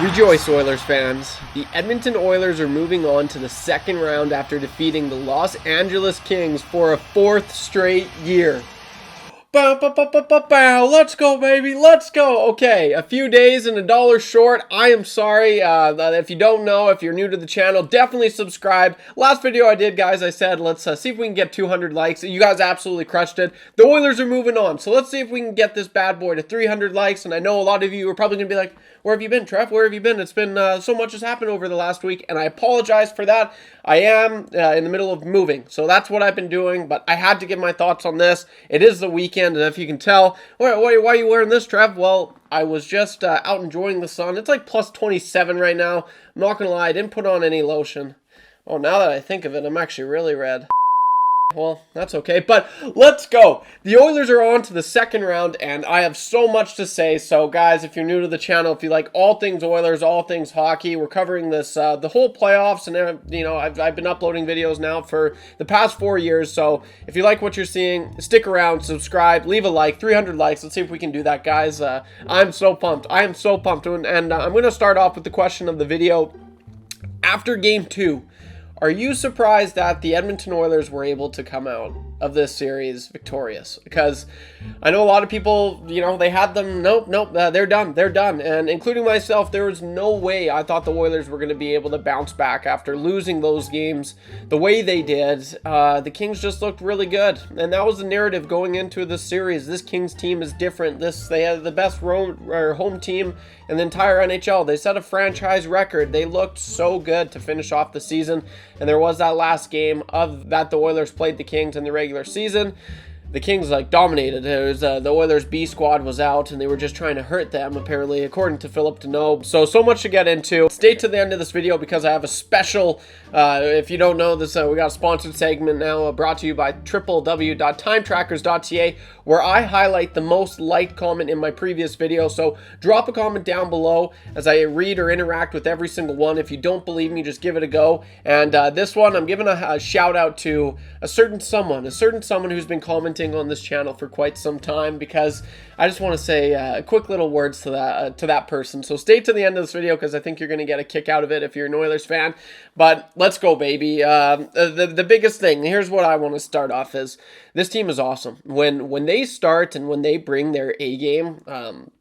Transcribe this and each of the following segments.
Rejoice, Oilers fans. The Edmonton Oilers are moving on to the second round after defeating the Los Angeles Kings for a fourth straight year. Bow, bow, bow, bow, bow, bow. Let's go, baby. Let's go. Okay, a few days and $1 short. I am sorry. If you don't know, if you're new to the channel, definitely subscribe. Last video I did, guys, I said, let's see if we can get 200 likes. You guys absolutely crushed it. The Oilers are moving on. So let's see if we can get this bad boy to 300 likes. And I know a lot of you are probably going to be like, where have you been, Trev? Where have you been? It's been so much has happened over the last week. And I apologize for that. I am in the middle of moving. So that's what I've been doing. But I had to give my thoughts on this. It is the weekend. And if you can tell, why are you wearing this, Trev? Well, I was just out enjoying the sun. It's like plus 27 right now. I'm not going to lie. I didn't put on any lotion. Oh, now that I think of it, I'm actually really red. Well, that's okay, but let's go. The Oilers are on to the second round, and I have so much to say. So, guys, if you're new to the channel, if you like all things Oilers, all things hockey, we're covering this, the whole playoffs, and, you know, I've been uploading videos now for the past 4 years. So, if you like what you're seeing, stick around, subscribe, leave a like, 300 likes. Let's see if we can do that, guys. I'm so pumped. I am so pumped, and I'm going to start off with the question of the video. After Game 2, are you surprised that the Edmonton Oilers were able to come out of this series victorious? Because I know a lot of people, you know, they had them, nope, they're done. And including myself, there was no way I thought the Oilers were going to be able to bounce back after losing those games the way they did. The Kings just looked really good. And that was the narrative going into this series. This Kings team is different. They had the best home team in the entire NHL. They set a franchise record. They looked so good to finish off the season. And there was that last game of that the Oilers played the Kings in the regular season. The Kings dominated. It was the Oilers B squad was out and they were just trying to hurt them, apparently, according to Philip Deneau. So much to get into. Stay to the end of this video because I have a special, if you don't know this, we got a sponsored segment now brought to you by www.timetrackers.ca, where I highlight the most liked comment in my previous video. So drop a comment down below as I read or interact with every single one. If you don't believe me, just give it a go. And this one, I'm giving a shout out to a certain someone who's been commenting on this channel for quite some time, because I just want to say quick little words to that person. So stay to the end of this video because I think you're going to get a kick out of it if you're an Oilers fan. But let's go, baby. The biggest thing, here's what I want to start off is this team is awesome. When they start and when they bring their A game,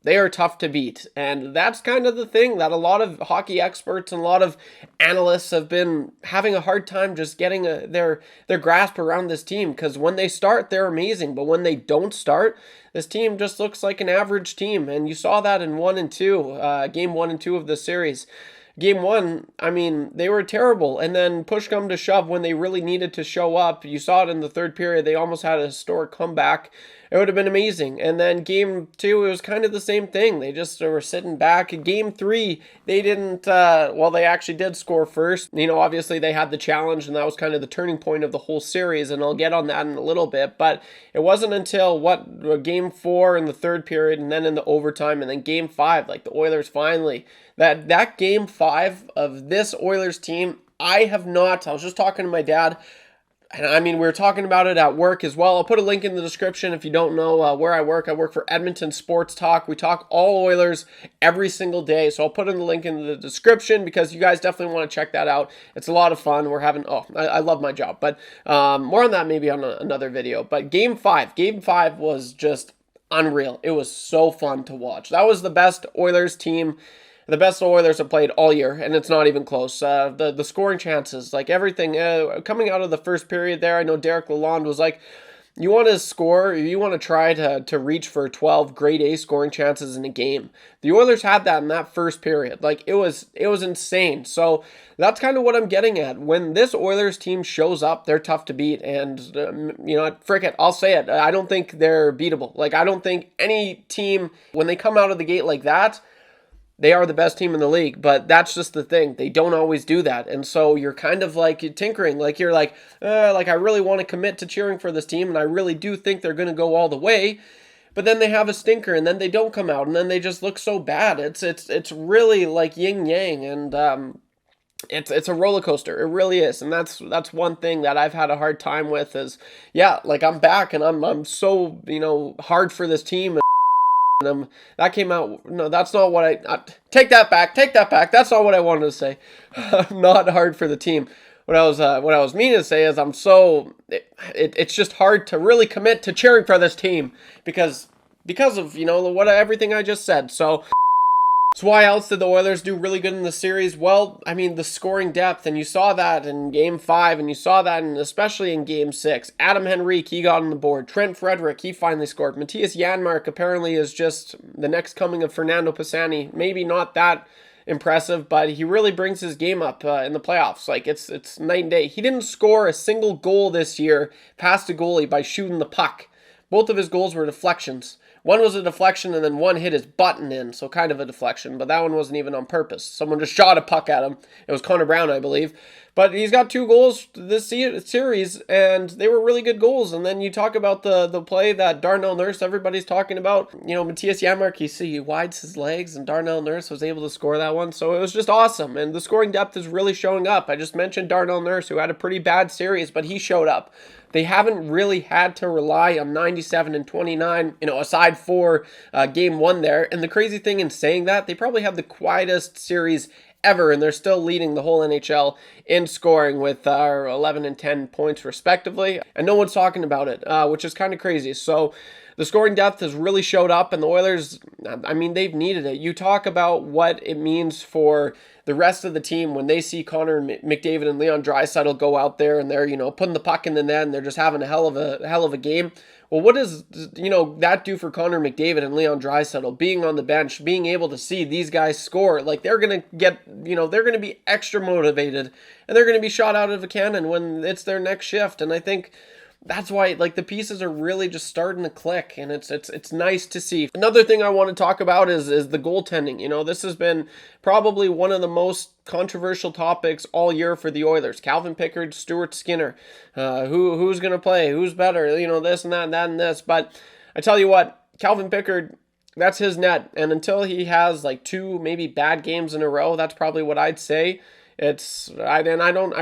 they are tough to beat. And that's kind of the thing that a lot of hockey experts and a lot of analysts have been having a hard time just getting their grasp around this team, because when they start, they're amazing. But when they don't start, this team just looks like an average team. And you saw that in 1 and 2, game 1 and 2 of the series. Game 1, I mean, they were terrible. And then push come to shove when they really needed to show up. You saw it in the third period. They almost had a historic comeback. It would have been amazing. And then Game 2, it was kind of the same thing. They just were sitting back. Game 3, they didn't, well, they actually did score first. You know, obviously they had the challenge, and that was kind of the turning point of the whole series, and I'll get on that in a little bit. But it wasn't until, Game 4 in the third period, and then in the overtime, and then Game 5, like the Oilers finally, that Game 5 of this Oilers team, I was just talking to my dad, and I mean, we were talking about it at work as well. I'll put a link in the description if you don't know where I work. I work for Edmonton Sports Talk. We talk all Oilers every single day. So I'll put in the link in the description because you guys definitely want to check that out. It's a lot of fun. We're having, I love my job. But more on that maybe on another video. But Game 5 was just unreal. It was so fun to watch. That was the best Oilers team. The best Oilers have played all year, and it's not even close. The scoring chances, like everything, coming out of the first period there, I know Derek Lalonde was like, you want to score, you want to try to reach for 12 grade A scoring chances in a game. The Oilers had that in that first period. Like, it was insane. So that's kind of what I'm getting at. When this Oilers team shows up, they're tough to beat. And, you know, frick it, I'll say it. I don't think they're beatable. Like, I don't think any team, when they come out of the gate like that, they are the best team in the league, but that's just the thing. They don't always do that. And so you're kind of like tinkering. Like you're like I really want to commit to cheering for this team, and I really do think they're going to go all the way. But then they have a stinker, and then they don't come out, and then they just look so bad. It's really like yin yang, and it's a roller coaster. It really is. And that's one thing that I've had a hard time with is, yeah, like I'm back, and I'm so, you know, hard for this team. that came out. No, that's not what take that back. Take that back. That's not what I wanted to say. Not hard for the team. What I was meaning to say is it's just hard to really commit to cheering for this team because of what everything I just said. So why else did the Oilers do really good in the series? Well, I mean, the scoring depth, and you saw that in Game 5, and you saw that especially in Game 6. Adam Henrique, he got on the board. Trent Frederick, he finally scored. Matthias Janmark apparently is just the next coming of Fernando Pisani. Maybe not that impressive, but he really brings his game up in the playoffs. Like, it's night and day. He didn't score a single goal this year past a goalie by shooting the puck. Both of his goals were deflections. One was a deflection, and then one hit his button in, so kind of a deflection, but that one wasn't even on purpose. Someone just shot a puck at him. It was Connor Brown, I believe. But he's got 2 goals this series, and they were really good goals. And then you talk about the play that Darnell Nurse, everybody's talking about. Matthias Janmark, he wides his legs, and Darnell Nurse was able to score that one. So it was just awesome, and the scoring depth is really showing up. I just mentioned Darnell Nurse, who had a pretty bad series, but he showed up. They haven't really had to rely on 97 and 29, aside for Game 1 there. And the crazy thing in saying that, they probably have the quietest series ever, and they're still leading the whole NHL in scoring with 11 and 10 points respectively. And no one's talking about it, which is kind of crazy. So the scoring depth has really showed up, and the Oilers, I mean, they've needed it. You talk about what it means for the rest of the team when they see Connor McDavid and Leon Draisaitl go out there and they're, putting the puck in the net and they're just having a hell of a game. Well, what does, that do for Connor McDavid and Leon Draisaitl being on the bench, being able to see these guys score? Like, they're going to get, they're going to be extra motivated, and they're going to be shot out of a cannon when it's their next shift. And I think that's why, the pieces are really just starting to click, and it's nice to see. Another thing I want to talk about is the goaltending. This has been probably one of the most controversial topics all year for the Oilers. Calvin Pickard, Stuart Skinner, who's going to play, who's better, this and that and this. But I tell you what, Calvin Pickard, that's his net, and until he has 2 maybe bad games in a row, that's probably what I'd say. I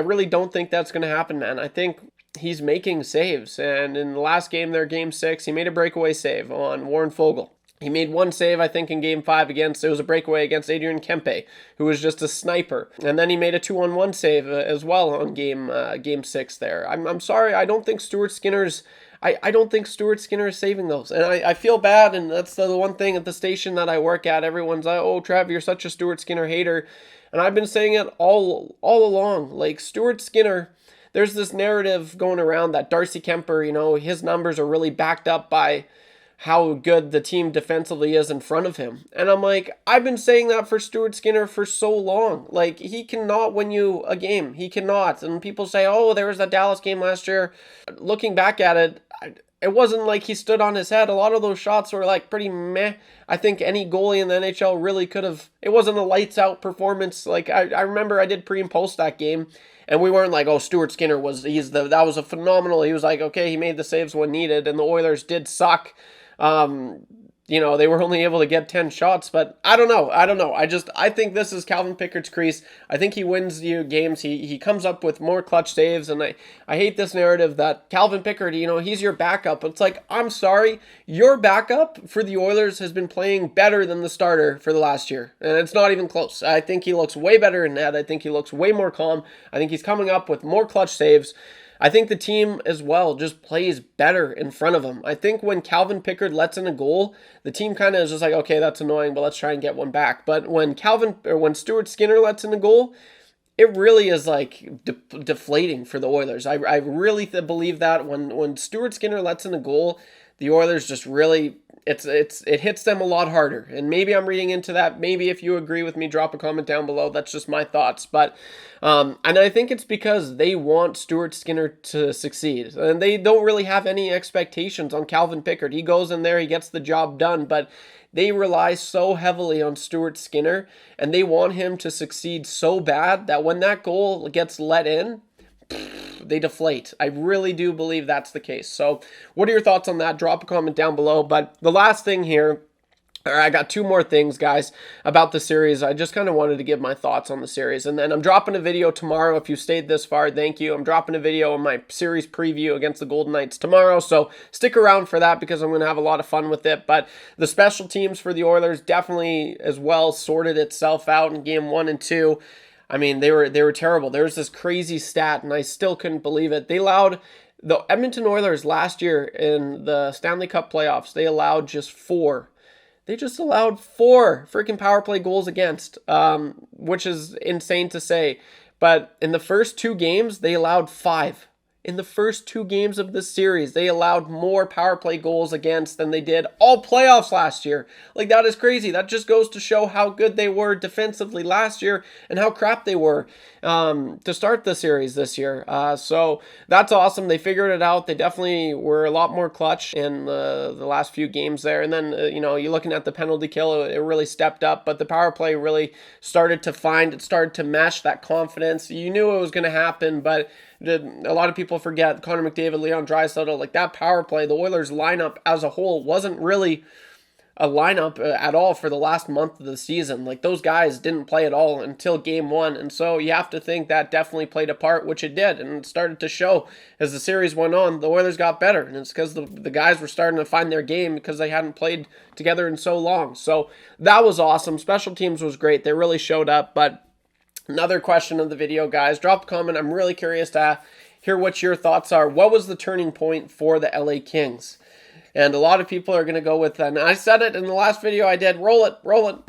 really don't think that's going to happen, man. I think he's making saves, and in the last game there, Game 6, he made a breakaway save on Warren Foegele. He made one save, I think, in Game 5 it was a breakaway against Adrian Kempe, who was just a sniper. And then he made a 2-on-1 save as well on Game 6 there. I'm sorry, I don't think Stuart Skinner's I don't think Stuart Skinner is saving those. And I feel bad, and that's the one thing at the station that I work at. Everyone's like, oh, Trav, you're such a Stuart Skinner hater. And I've been saying it all along. Stuart Skinner, there's this narrative going around that Darcy Kemper, his numbers are really backed up by how good the team defensively is in front of him. And I'm like, I've been saying that for Stuart Skinner for so long. He cannot win you a game. He cannot. And people say, oh, there was that Dallas game last year. Looking back at it, it wasn't like he stood on his head. A lot of those shots were pretty meh. I think any goalie in the NHL really could have. It wasn't a lights out performance. I remember I did pre and post that game, and we weren't like, oh, Stuart Skinner that was a phenomenal. He was okay, he made the saves when needed, and the Oilers did suck. They were only able to get 10 shots, but I don't know. I think this is Calvin Pickard's crease. I think he wins you games. He comes up with more clutch saves, and I hate this narrative that Calvin Pickard, he's your backup. It's I'm sorry, your backup for the Oilers has been playing better than the starter for the last year, and it's not even close. I think he looks way better in net. I think he looks way more calm. I think he's coming up with more clutch saves. I think the team as well just plays better in front of him. I think when Calvin Pickard lets in a goal, the team kind of is just okay, that's annoying, but let's try and get one back. But when Stuart Skinner lets in a goal, it really is deflating for the Oilers. I really believe that when Stuart Skinner lets in a goal, the Oilers just really it hits them a lot harder. And maybe I'm reading into that. Maybe if you agree with me, drop a comment down below. That's just my thoughts. But and I think it's because they want Stuart Skinner to succeed. And they don't really have any expectations on Calvin Pickard. He goes in there, he gets the job done, but they rely so heavily on Stuart Skinner, and they want him to succeed so bad that when that goal gets let in, they deflate. I really do believe that's the case. So what are your thoughts on that? Drop a comment down below. But the last thing here, All right, I got two more things, guys, about the series. I just kind of wanted to give my thoughts on the series. And then I'm dropping a video tomorrow. If you stayed this far, thank you. I'm dropping a video on my series preview against the Golden Knights tomorrow. So stick around for that because I'm going to have a lot of fun with it. But the special teams for the Oilers definitely as well sorted itself out in game 1 and 2. I mean, they were terrible. There was this crazy stat, and I still couldn't believe it. They allowed the Edmonton Oilers last year in the Stanley Cup playoffs, they allowed just 4. They just allowed 4 freaking power play goals against, which is insane to say. But in the first 2 games, they allowed 5. In the first 2 games of this series, they allowed more power play goals against than they did all playoffs last year. Like, that is crazy. That just goes to show how good they were defensively last year and how crap they were to start the series this year. So that's awesome. They figured it out. They definitely were a lot more clutch in the last few games there. And then, you're looking at the penalty kill, it really stepped up. But the power play really started to mesh that confidence. You knew it was going to happen, but a lot of people forget Connor McDavid, Leon Draisaitl, like that power play, the Oilers lineup as a whole wasn't really a lineup at all for the last month of the season. Like, those guys didn't play at all until game 1. And so you have to think that definitely played a part, which it did. And it started to show as the series went on, the Oilers got better. And it's because the guys were starting to find their game because they hadn't played together in so long. So that was awesome. Special teams was great. They really showed up. But another question of the video, guys. Drop a comment. I'm really curious to hear what your thoughts are. What was the turning point for the LA Kings? And a lot of people are going to go with, and I said it in the last video I did, roll it.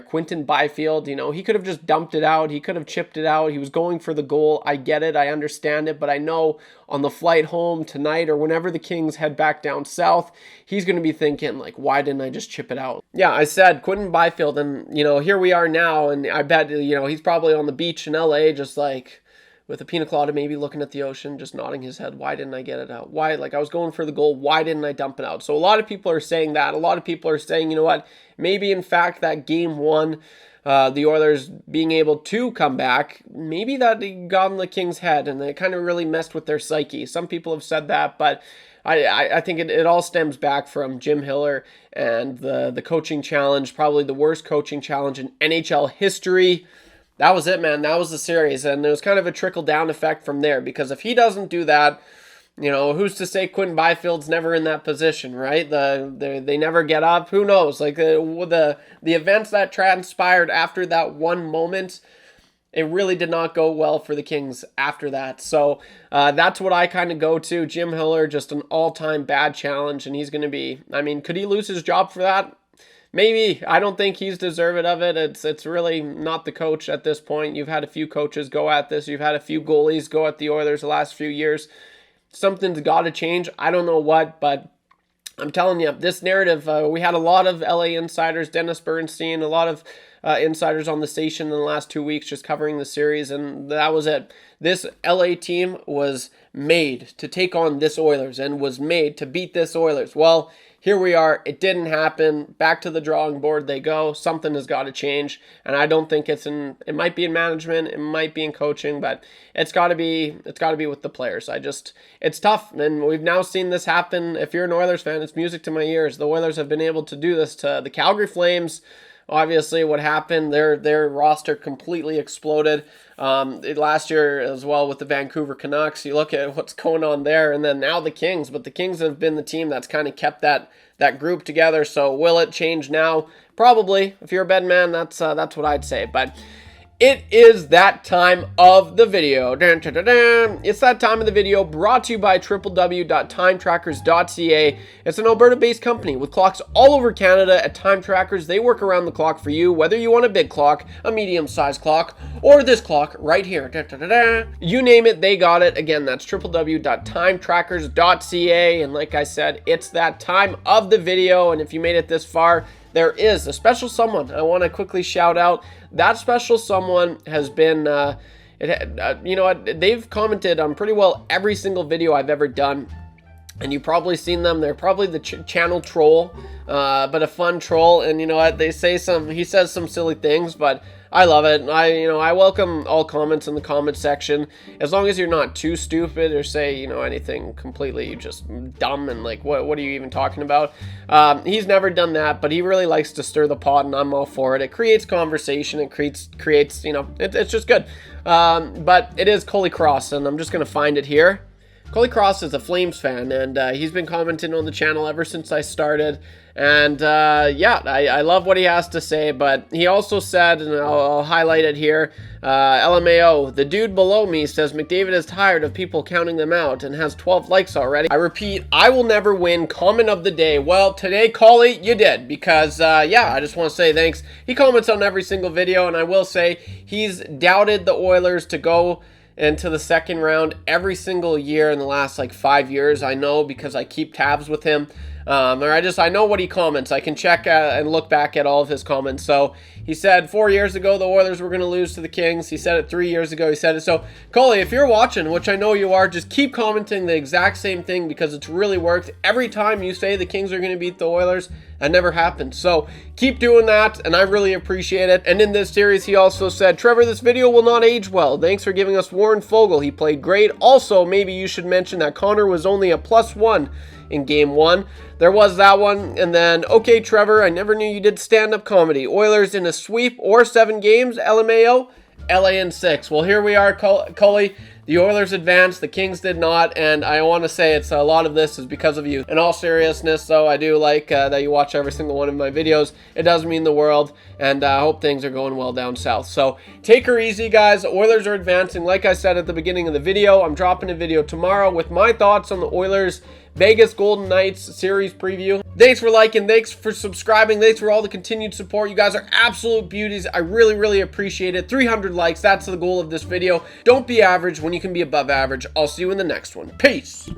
Quinton Byfield, he could have just dumped it out. He could have chipped it out. He was going for the goal. I get it. I understand it. But I know on the flight home tonight or whenever the Kings head back down south, he's going to be thinking, like, why didn't I just chip it out? Yeah, I said Quinton Byfield, and, here we are now, and I bet, he's probably on the beach in LA just like, with a pina colada, maybe looking at the ocean, just nodding his head. Why didn't I get it out? Why? Like, I was going for the goal. Why didn't I dump it out? So a lot of people are saying that. A lot of people are saying, you know what? Maybe, in fact, that game 1, the Oilers being able to come back, maybe that got in the Kings' head, and it kind of really messed with their psyche. Some people have said that, but I think it all stems back from Jim Hiller and the coaching challenge, probably the worst coaching challenge in NHL history. That was it, man. That was the series, and it was kind of a trickle-down effect from there, because if he doesn't do that, who's to say Quinton Byfield's never in that position, right? They never get up. Who knows? Like, the events that transpired after that one moment, it really did not go well for the Kings after that. So that's what I kind of go to. Jim Hiller, just an all-time bad challenge, and he's going to be, could he lose his job for that? Maybe. I don't think he's deserving of it. It's really not the coach at this point. You've had a few coaches go at this. You've had a few goalies go at the Oilers the last few years. Something's got to change. I don't know what, but I'm telling you, this narrative, we had a lot of LA insiders, Dennis Bernstein, a lot of insiders on the station in the last 2 weeks just covering the series, and that was it. This LA team was made to take on this Oilers and was made to beat this Oilers. Well, here we are. It didn't happen. Back to the drawing board they go. Something has got to change, and I don't think it might be in management, it might be in coaching, but it's got to be with the players. It's tough, and we've now seen this happen. If you're an Oilers fan, it's music to my ears. The Oilers have been able to do this to the Calgary Flames. Obviously, what happened, their roster completely exploded. Last year as well with the Vancouver Canucks. You look at what's going on there, and then now the Kings. But the Kings have been the team that's kind of kept that group together. So will it change now? Probably. If you're a betting man, that's what I'd say. But it is that time of the video. Dun, dun, dun, dun. It's that time of the video brought to you by www.timetrackers.ca. It's an Alberta-based company with clocks all over Canada at Time Trackers. They work around the clock for you, whether you want a big clock, a medium-sized clock, or this clock right here. Dun, dun, dun, dun. You name it, they got it. Again, that's www.timetrackers.ca. And like I said, it's that time of the video. And if you made it this far, there is a special someone I want to quickly shout out. That special someone has been, they've commented on pretty well every single video I've ever done. and you've probably seen them. They're probably the channel troll, but a fun troll. And you know what? He says some silly things, but I love it. I welcome all comments in the comment section, as long as you're not too stupid or say, anything completely just dumb and like, what are you even talking about? He's never done that, but he really likes to stir the pot, and I'm all for it. It creates conversation. It creates, it's just good. But it is Coley Cross, and I'm just going to find it here. Coley Cross is a Flames fan, and he's been commenting on the channel ever since I started. And yeah, I love what he has to say, but he also said, and I'll highlight it here, LMAO, the dude below me says McDavid is tired of people counting them out and has 12 likes already. I repeat, I will never win comment of the day. Well, today, Coley, you did, because yeah, I just want to say thanks. He comments on every single video, and I will say he's doubted the Oilers to go into the second round every single year in the last like 5 years. I know, because I keep tabs with him. I know what he comments. I can check and look back at all of his comments. So he said 4 years ago the Oilers were going to lose to the Kings. He said it 3 years ago. He said it. So Coley, if you're watching, which I know you are, just keep commenting the exact same thing, because it's really worked. Every time you say the Kings are going to beat the Oilers, that never happened. So keep doing that, and I really appreciate it. And in this series, he also said, Trevor, this video will not age well. Thanks for giving us Warren Foegele. He played great. Also, maybe you should mention that Connor was only a +1 in game 1. There was that one. And then, okay, Trevor, I never knew you did stand-up comedy. Oilers in a sweep or 7 games, LMAO, LA in 6. Well, here we are, Coley. The Oilers advanced, the Kings did not, and I want to say a lot of this is because of you. In all seriousness, though, I do like that you watch every single one of my videos. It does mean the world, and I hope things are going well down south. So take her easy, guys. The Oilers are advancing. Like I said at the beginning of the video, I'm dropping a video tomorrow with my thoughts on the Oilers Vegas Golden Knights series preview. Thanks for liking, thanks for subscribing, thanks for all the continued support. You guys are absolute beauties. I really, really appreciate it. 300 likes, that's the goal of this video. Don't be average when you can be above average. I'll see you in the next one. Peace.